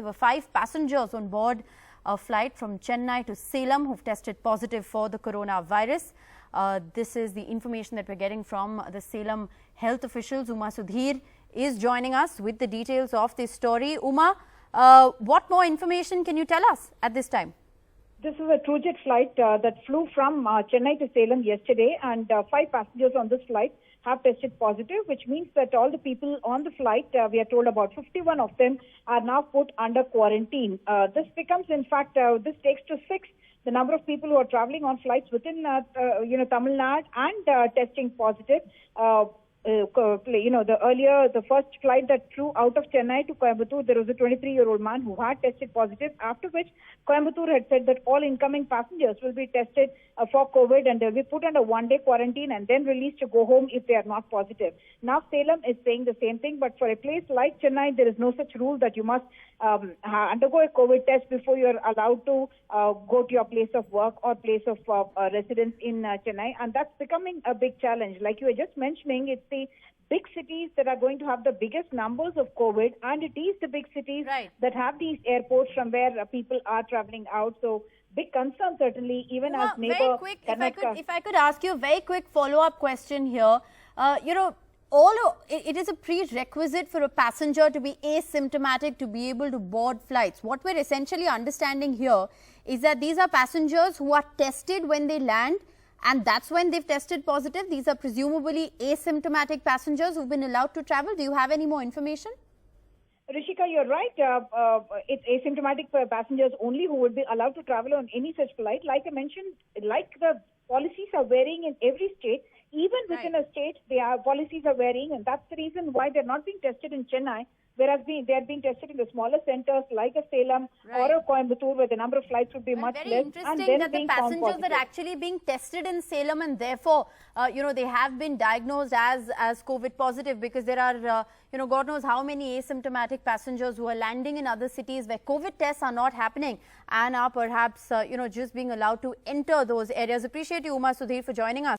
were 5 passengers on board a flight from Chennai to Salem who've tested positive for the coronavirus. This is the information that we're getting from the Salem health officials. Uma Sudhir is joining us with the details of this story. Uma, what more information can you tell us at this time? This is a TrueJet flight that flew from Chennai to Salem yesterday, and 5 passengers on this flight have tested positive, which means that all the people on the flight, we are told about 51 of them, are now put under quarantine. This becomes, in fact, this takes to 6 the number of people who are traveling on flights within, Tamil Nadu and testing positive. The first flight that flew out of Chennai to Coimbatore, there was a 23-year-old man who had tested positive, after which Coimbatore had said that all incoming passengers will be tested for COVID and they'll be put under one-day quarantine and then released to go home if they are not positive. Now Salem is saying the same thing, but for a place like Chennai, there is no such rule that you must undergo a COVID test before you are allowed to go to your place of work or place of residence in Chennai, and that's becoming a big challenge. Like you were just mentioning, it's the big cities that are going to have the biggest numbers of COVID, and it is the big cities that have these airports from where people are traveling out. So big concern certainly, even as neighbor. Very quick, if I could ask you a very quick follow-up question here. It is a prerequisite for a passenger to be asymptomatic to be able to board flights. What we're essentially understanding here is that these are passengers who are tested when they land, and that's when they've tested positive. These are presumably asymptomatic passengers who've been allowed to travel. Do you have any more information? Rishika, you're right. It's asymptomatic passengers only who would be allowed to travel on any such flight. Like I mentioned, like the policies are varying in every state, even within a state, policies are varying, and that's the reason why they're not being tested in Chennai, whereas they are being tested in the smaller centers like a Salem or a Coimbatore, where the number of flights would be much less. And then that the passengers are actually being tested in Salem, and therefore, they have been diagnosed as COVID positive, because there are, God knows how many asymptomatic passengers who are landing in other cities where COVID tests are not happening and are perhaps, just being allowed to enter those areas. Appreciate you, Uma Sudhir, for joining us.